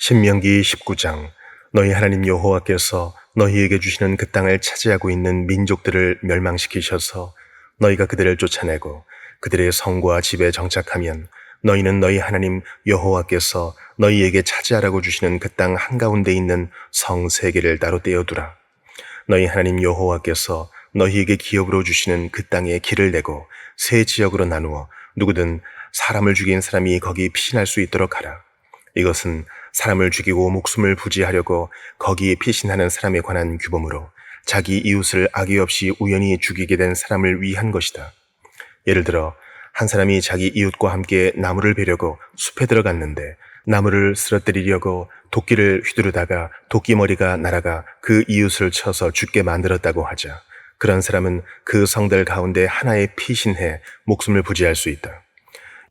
신명기 19장. 너희 하나님 여호와께서 너희에게 주시는 그 땅을 차지하고 있는 민족들을 멸망시키셔서 너희가 그들을 쫓아내고 그들의 성과 집에 정착하면 너희는 너희 하나님 여호와께서 너희에게 차지하라고 주시는 그 땅 한가운데 있는 성 세 개를 따로 떼어두라. 너희 하나님 여호와께서 너희에게 기업으로 주시는 그 땅에 길을 내고 세 지역으로 나누어 누구든 사람을 죽인 사람이 거기 피신할 수 있도록 하라. 이것은 사람을 죽이고 목숨을 부지하려고 거기에 피신하는 사람에 관한 규범으로 자기 이웃을 악의 없이 우연히 죽이게 된 사람을 위한 것이다. 예를 들어 한 사람이 자기 이웃과 함께 나무를 베려고 숲에 들어갔는데 나무를 쓰러뜨리려고 도끼를 휘두르다가 도끼머리가 날아가 그 이웃을 쳐서 죽게 만들었다고 하자. 그런 사람은 그 성들 가운데 하나에 피신해 목숨을 부지할 수 있다.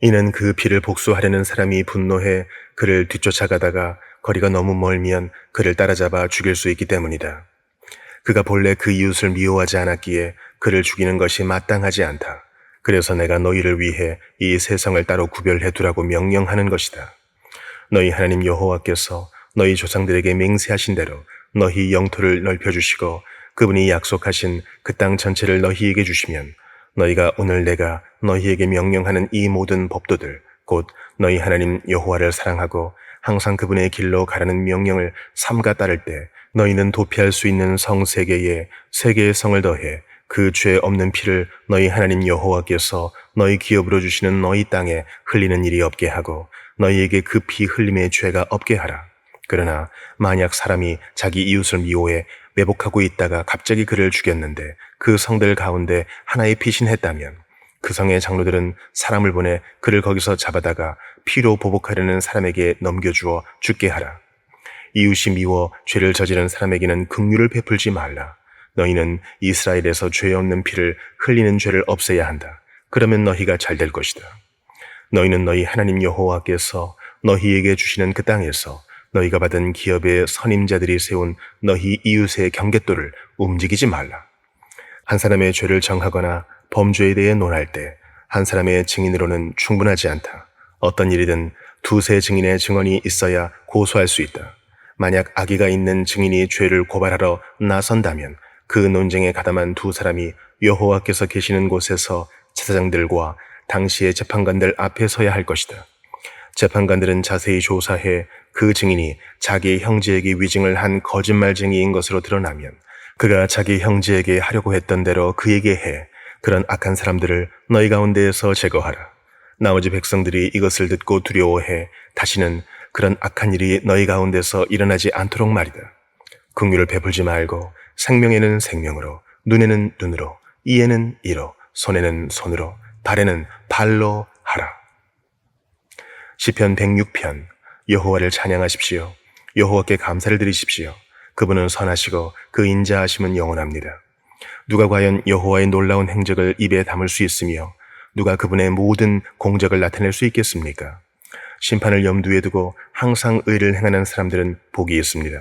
이는 그 피를 복수하려는 사람이 분노해 그를 뒤쫓아가다가 거리가 너무 멀면 그를 따라잡아 죽일 수 있기 때문이다. 그가 본래 그 이웃을 미워하지 않았기에 그를 죽이는 것이 마땅하지 않다. 그래서 내가 너희를 위해 이 세 성을 따로 구별해 두라고 명령하는 것이다. 너희 하나님 여호와께서 너희 조상들에게 맹세하신 대로 너희 영토를 넓혀주시고 그분이 약속하신 그 땅 전체를 너희에게 주시면 너희가 오늘 내가 너희에게 명령하는 이 모든 법도들 곧 너희 하나님 여호와를 사랑하고 항상 그분의 길로 가라는 명령을 삼가 따를 때 너희는 도피할 수 있는 성 세 개에 세 개의 성을 더해 그 죄 없는 피를 너희 하나님 여호와께서 너희 기업으로 주시는 너희 땅에 흘리는 일이 없게 하고 너희에게 그 피 흘림의 죄가 없게 하라. 그러나 만약 사람이 자기 이웃을 미워해 매복하고 있다가 갑자기 그를 죽였는데 그 성들 가운데 하나에 피신했다면 그 성의 장로들은 사람을 보내 그를 거기서 잡아다가 피로 보복하려는 사람에게 넘겨주어 죽게 하라. 이웃이 미워 죄를 저지른 사람에게는 긍휼을 베풀지 말라. 너희는 이스라엘에서 죄 없는 피를 흘리는 죄를 없애야 한다. 그러면 너희가 잘 될 것이다. 너희는 너희 하나님 여호와께서 너희에게 주시는 그 땅에서 너희가 받은 기업의 선임자들이 세운 너희 이웃의 경계도를 움직이지 말라. 한 사람의 죄를 정하거나 범죄에 대해 논할 때 한 사람의 증인으로는 충분하지 않다. 어떤 일이든 두세 증인의 증언이 있어야 고소할 수 있다. 만약 악의가 있는 증인이 죄를 고발하러 나선다면 그 논쟁에 가담한 두 사람이 여호와께서 계시는 곳에서 제사장들과 당시의 재판관들 앞에 서야 할 것이다. 재판관들은 자세히 조사해 그 증인이 자기 형제에게 위증을 한 거짓말쟁이인 것으로 드러나면 그가 자기 형제에게 하려고 했던 대로 그에게 해 그런 악한 사람들을 너희 가운데에서 제거하라. 나머지 백성들이 이것을 듣고 두려워해 다시는 그런 악한 일이 너희 가운데서 일어나지 않도록 말이다. 긍휼을 베풀지 말고 생명에는 생명으로, 눈에는 눈으로, 이에는 이로, 손에는 손으로, 발에는 발로 하라. 시편 106편. 여호와를 찬양하십시오. 여호와께 감사를 드리십시오. 그분은 선하시고 그 인자하심은 영원합니다. 누가 과연 여호와의 놀라운 행적을 입에 담을 수 있으며 누가 그분의 모든 공적을 나타낼 수 있겠습니까? 심판을 염두에 두고 항상 의를 행하는 사람들은 복이 있습니다.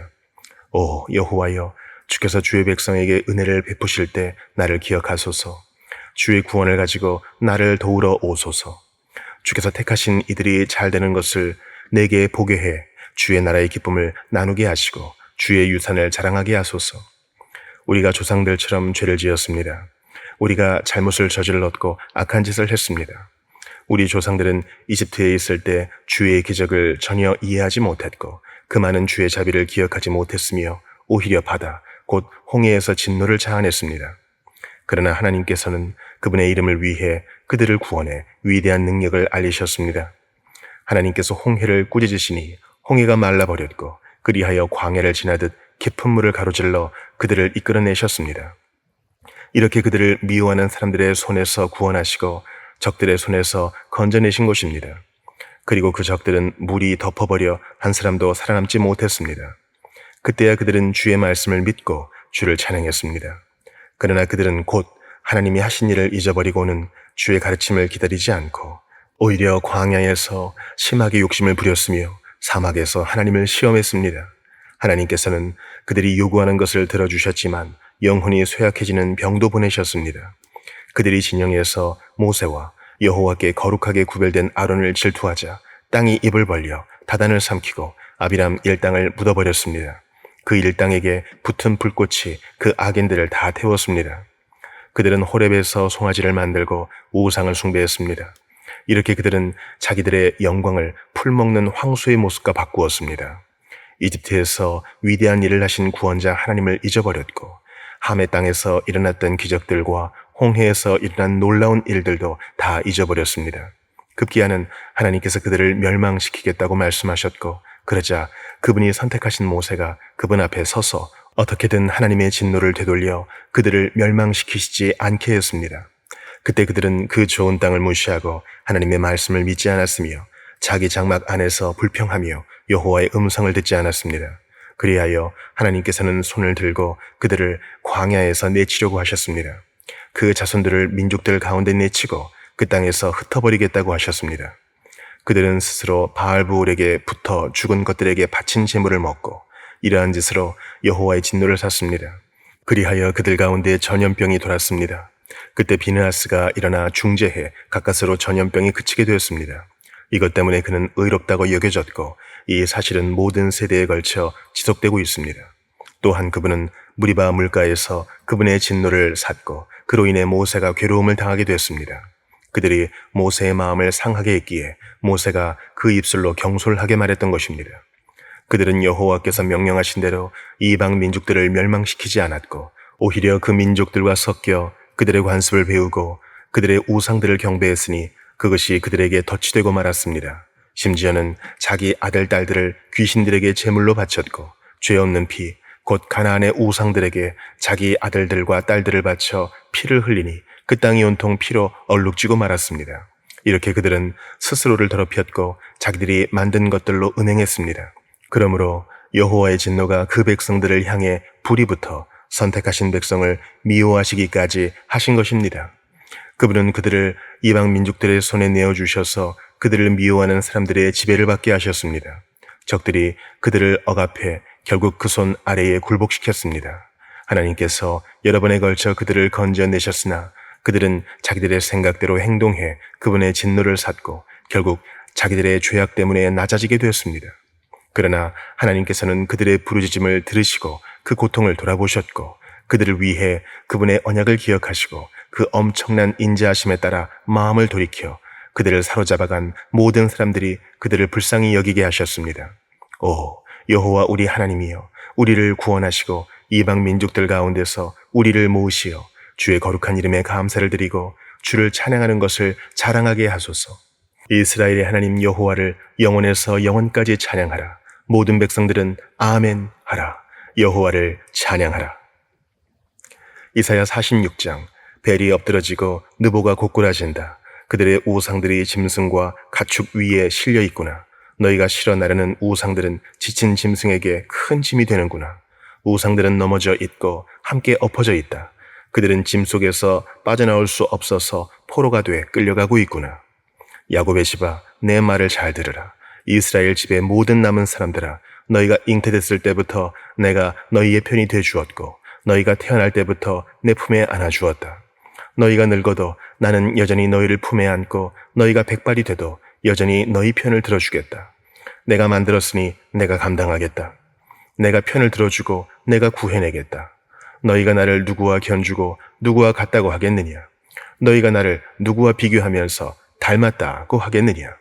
오 여호와여, 주께서 주의 백성에게 은혜를 베푸실 때 나를 기억하소서. 주의 구원을 가지고 나를 도우러 오소서. 주께서 택하신 이들이 잘 되는 것을 내게 보게 해 주의 나라의 기쁨을 나누게 하시고 주의 유산을 자랑하게 하소서. 우리가 조상들처럼 죄를 지었습니다. 우리가 잘못을 저질렀고 악한 짓을 했습니다. 우리 조상들은 이집트에 있을 때 주의 기적을 전혀 이해하지 못했고 그 많은 주의 자비를 기억하지 못했으며 오히려 바다 곧 홍해에서 진노를 자아냈습니다. 그러나 하나님께서는 그분의 이름을 위해 그들을 구원해 위대한 능력을 알리셨습니다. 하나님께서 홍해를 꾸짖으시니 홍해가 말라버렸고 그리하여 광야를 지나듯 깊은 물을 가로질러 그들을 이끌어내셨습니다. 이렇게 그들을 미워하는 사람들의 손에서 구원하시고 적들의 손에서 건져내신 것입니다. 그리고 그 적들은 물이 덮어버려 한 사람도 살아남지 못했습니다. 그때야 그들은 주의 말씀을 믿고 주를 찬양했습니다. 그러나 그들은 곧 하나님이 하신 일을 잊어버리고는 주의 가르침을 기다리지 않고 오히려 광야에서 심하게 욕심을 부렸으며 사막에서 하나님을 시험했습니다. 하나님께서는 그들이 요구하는 것을 들어주셨지만 영혼이 쇠약해지는 병도 보내셨습니다. 그들이 진영에서 모세와 여호와께 거룩하게 구별된 아론을 질투하자 땅이 입을 벌려 다단을 삼키고 아비람 일당을 묻어버렸습니다. 그 일당에게 붙은 불꽃이 그 악인들을 다 태웠습니다. 그들은 호렙에서 송아지를 만들고 우상을 숭배했습니다. 이렇게 그들은 자기들의 영광을 풀먹는 황소의 모습과 바꾸었습니다. 이집트에서 위대한 일을 하신 구원자 하나님을 잊어버렸고, 함의 땅에서 일어났던 기적들과 홍해에서 일어난 놀라운 일들도 다 잊어버렸습니다. 급기야는 하나님께서 그들을 멸망시키겠다고 말씀하셨고, 그러자 그분이 선택하신 모세가 그분 앞에 서서 어떻게든 하나님의 진노를 되돌려 그들을 멸망시키시지 않게 했습니다. 그때 그들은 그 좋은 땅을 무시하고 하나님의 말씀을 믿지 않았으며 자기 장막 안에서 불평하며 여호와의 음성을 듣지 않았습니다. 그리하여 하나님께서는 손을 들고 그들을 광야에서 내치려고 하셨습니다. 그 자손들을 민족들 가운데 내치고 그 땅에서 흩어버리겠다고 하셨습니다. 그들은 스스로 바알브올에게 붙어 죽은 것들에게 바친 제물을 먹고 이러한 짓으로 여호와의 진노를 샀습니다. 그리하여 그들 가운데 전염병이 돌았습니다. 그때 비느하스가 일어나 중재해 가까스로 전염병이 그치게 되었습니다. 이것 때문에 그는 의롭다고 여겨졌고 이 사실은 모든 세대에 걸쳐 지속되고 있습니다. 또한 그분은 무리바 물가에서 그분의 진노를 샀고 그로 인해 모세가 괴로움을 당하게 되었습니다. 그들이 모세의 마음을 상하게 했기에 모세가 그 입술로 경솔하게 말했던 것입니다. 그들은 여호와께서 명령하신 대로 이방 민족들을 멸망시키지 않았고 오히려 그 민족들과 섞여 그들의 관습을 배우고 그들의 우상들을 경배했으니 그것이 그들에게 덫이 되고 말았습니다. 심지어는 자기 아들, 딸들을 귀신들에게 제물로 바쳤고 죄 없는 피, 곧 가나안의 우상들에게 자기 아들들과 딸들을 바쳐 피를 흘리니 그 땅이 온통 피로 얼룩지고 말았습니다. 이렇게 그들은 스스로를 더럽혔고 자기들이 만든 것들로 은행했습니다. 그러므로 여호와의 진노가 그 백성들을 향해 불이 붙어 선택하신 백성을 미워하시기까지 하신 것입니다. 그분은 그들을 이방 민족들의 손에 내어주셔서 그들을 미워하는 사람들의 지배를 받게 하셨습니다. 적들이 그들을 억압해 결국 그 손 아래에 굴복시켰습니다. 하나님께서 여러 번에 걸쳐 그들을 건져내셨으나 그들은 자기들의 생각대로 행동해 그분의 진노를 샀고 결국 자기들의 죄악 때문에 낮아지게 되었습니다. 그러나 하나님께서는 그들의 부르짖음을 들으시고 그 고통을 돌아보셨고 그들을 위해 그분의 언약을 기억하시고 그 엄청난 인자하심에 따라 마음을 돌이켜 그들을 사로잡아간 모든 사람들이 그들을 불쌍히 여기게 하셨습니다. 오, 여호와 우리 하나님이여, 우리를 구원하시고 이방 민족들 가운데서 우리를 모으시어 주의 거룩한 이름에 감사를 드리고 주를 찬양하는 것을 자랑하게 하소서. 이스라엘의 하나님 여호와를 영원에서 영원까지 찬양하라. 모든 백성들은 아멘 하라. 여호와를 찬양하라. 이사야 46장. 벨이 엎드러지고 느보가 고꾸라진다. 그들의 우상들이 짐승과 가축 위에 실려 있구나. 너희가 실어 나르는 우상들은 지친 짐승에게 큰 짐이 되는구나. 우상들은 넘어져 있고 함께 엎어져 있다. 그들은 짐 속에서 빠져나올 수 없어서 포로가 돼 끌려가고 있구나. 야곱의 집아, 내 말을 잘 들으라. 이스라엘 집의 모든 남은 사람들아, 너희가 잉태됐을 때부터 내가 너희의 편이 돼 주었고 너희가 태어날 때부터 내 품에 안아 주었다. 너희가 늙어도 나는 여전히 너희를 품에 안고 너희가 백발이 돼도 여전히 너희 편을 들어주겠다. 내가 만들었으니 내가 감당하겠다. 내가 편을 들어주고 내가 구해내겠다. 너희가 나를 누구와 견주고 누구와 같다고 하겠느냐? 너희가 나를 누구와 비교하면서 닮았다고 하겠느냐?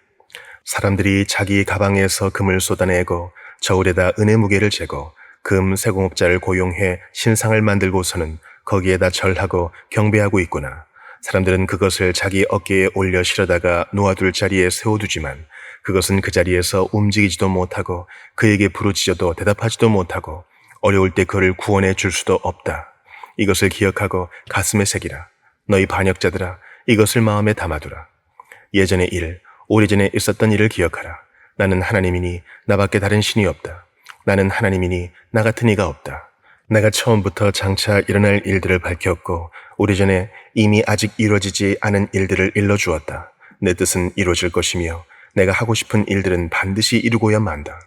사람들이 자기 가방에서 금을 쏟아내고 저울에다 은혜 무게를 재고 금 세공업자를 고용해 신상을 만들고서는 거기에다 절하고 경배하고 있구나. 사람들은 그것을 자기 어깨에 올려 실어다가 놓아둘 자리에 세워두지만 그것은 그 자리에서 움직이지도 못하고 그에게 부르짖어도 대답하지도 못하고 어려울 때 그를 구원해 줄 수도 없다. 이것을 기억하고 가슴에 새기라. 너희 반역자들아, 이것을 마음에 담아두라. 예전의 일, 오래전에 있었던 일을 기억하라. 나는 하나님이니 나밖에 다른 신이 없다. 나는 하나님이니 나 같은 이가 없다. 내가 처음부터 장차 일어날 일들을 밝혔고 오래전에 이미 아직 이루어지지 않은 일들을 일러주었다. 내 뜻은 이루어질 것이며 내가 하고 싶은 일들은 반드시 이루고야 만다.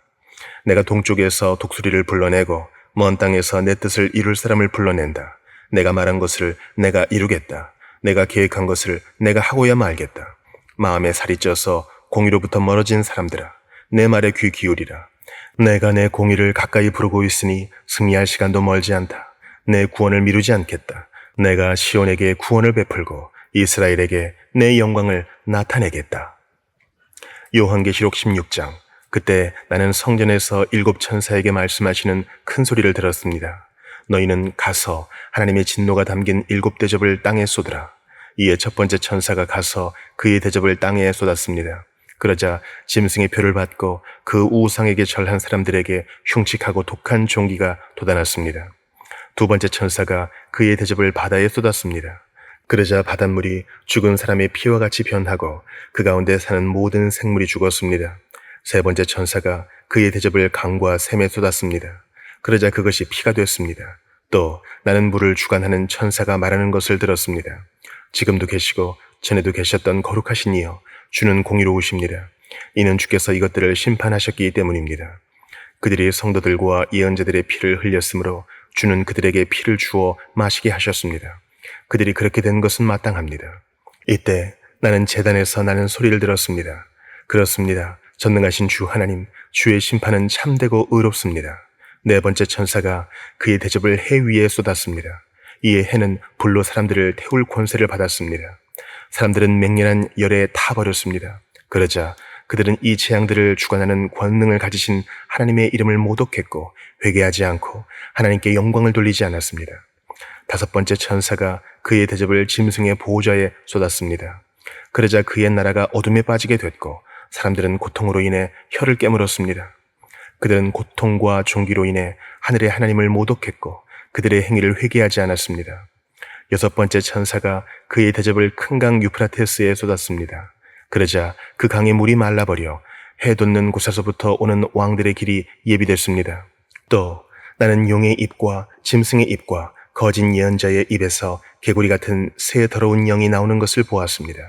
내가 동쪽에서 독수리를 불러내고 먼 땅에서 내 뜻을 이룰 사람을 불러낸다. 내가 말한 것을 내가 이루겠다. 내가 계획한 것을 내가 하고야 말겠다. 마음에 살이 쪄서 공의로부터 멀어진 사람들아, 내 말에 귀 기울이라. 내가 내 공의를 가까이 부르고 있으니 승리할 시간도 멀지 않다. 내 구원을 미루지 않겠다. 내가 시온에게 구원을 베풀고 이스라엘에게 내 영광을 나타내겠다. 요한계시록 16장. 그때 나는 성전에서 7천사에게 말씀하시는 큰 소리를 들었습니다. 너희는 가서 하나님의 진노가 담긴 7대접을 땅에 쏟으라. 이에 첫 번째 천사가 가서 그의 대접을 땅에 쏟았습니다. 그러자 짐승의 표를 받고 그 우상에게 절한 사람들에게 흉측하고 독한 종기가 돋아났습니다. 두 번째 천사가 그의 대접을 바다에 쏟았습니다. 그러자 바닷물이 죽은 사람의 피와 같이 변하고 그 가운데 사는 모든 생물이 죽었습니다. 세 번째 천사가 그의 대접을 강과 샘에 쏟았습니다. 그러자 그것이 피가 됐습니다. 또 나는 물을 주관하는 천사가 말하는 것을 들었습니다. 지금도 계시고 전에도 계셨던 거룩하신 이여, 주는 공의로우십니다. 이는 주께서 이것들을 심판하셨기 때문입니다. 그들이 성도들과 예언자들의 피를 흘렸으므로 주는 그들에게 피를 주어 마시게 하셨습니다. 그들이 그렇게 된 것은 마땅합니다. 이때 나는 제단에서 나는 소리를 들었습니다. 그렇습니다. 전능하신 주 하나님, 주의 심판은 참되고 의롭습니다. 네 번째 천사가 그의 대접을 해 위에 쏟았습니다. 이에 해는 불로 사람들을 태울 권세를 받았습니다. 사람들은 맹렬한 열에 타버렸습니다. 그러자 그들은 이 재앙들을 주관하는 권능을 가지신 하나님의 이름을 모독했고 회개하지 않고 하나님께 영광을 돌리지 않았습니다. 다섯 번째 천사가 그의 대접을 짐승의 보호자에 쏟았습니다. 그러자 그의 나라가 어둠에 빠지게 됐고 사람들은 고통으로 인해 혀를 깨물었습니다. 그들은 고통과 종기로 인해 하늘의 하나님을 모독했고 그들의 행위를 회개하지 않았습니다. 여섯 번째 천사가 그의 대접을 큰 강 유프라테스에 쏟았습니다. 그러자 그 강의 물이 말라버려 해 돋는 곳에서부터 오는 왕들의 길이 예비됐습니다. 또 나는 용의 입과 짐승의 입과 거짓 예언자의 입에서 개구리 같은 새 더러운 영이 나오는 것을 보았습니다.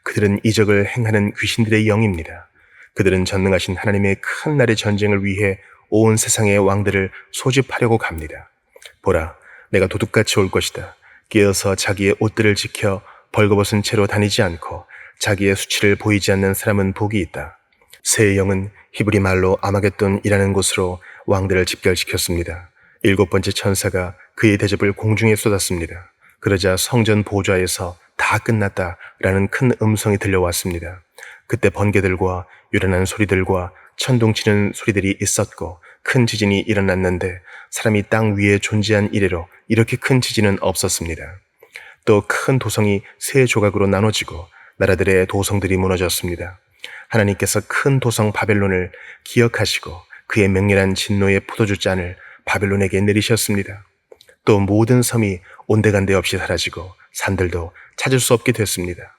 그들은 이적을 행하는 귀신들의 영입니다. 그들은 전능하신 하나님의 큰 날의 전쟁을 위해 온 세상의 왕들을 소집하려고 갑니다. 보라, 내가 도둑같이 올 것이다. 깨어서 자기의 옷들을 지켜 벌거벗은 채로 다니지 않고 자기의 수치를 보이지 않는 사람은 복이 있다. 새 영은 히브리 말로 아마겟돈이라는 곳으로 왕들을 집결시켰습니다. 일곱 번째 천사가 그의 대접을 공중에 쏟았습니다. 그러자 성전 보좌에서 다 끝났다라는 큰 음성이 들려왔습니다. 그때 번개들과 요란한 소리들과 천둥치는 소리들이 있었고 큰 지진이 일어났는데 사람이 땅 위에 존재한 이래로 이렇게 큰 지진은 없었습니다. 또 큰 도성이 세 조각으로 나눠지고 나라들의 도성들이 무너졌습니다. 하나님께서 큰 도성 바벨론을 기억하시고 그의 맹렬한 진노의 포도주 잔을 바벨론에게 내리셨습니다. 또 모든 섬이 온데간데 없이 사라지고 산들도 찾을 수 없게 됐습니다.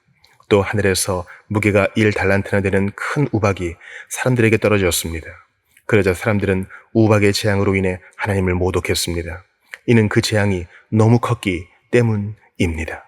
또 하늘에서 무게가 1달란트나 되는 큰 우박이 사람들에게 떨어졌습니다. 그러자 사람들은 우박의 재앙으로 인해 하나님을 모독했습니다. 이는 그 재앙이 너무 컸기 때문입니다.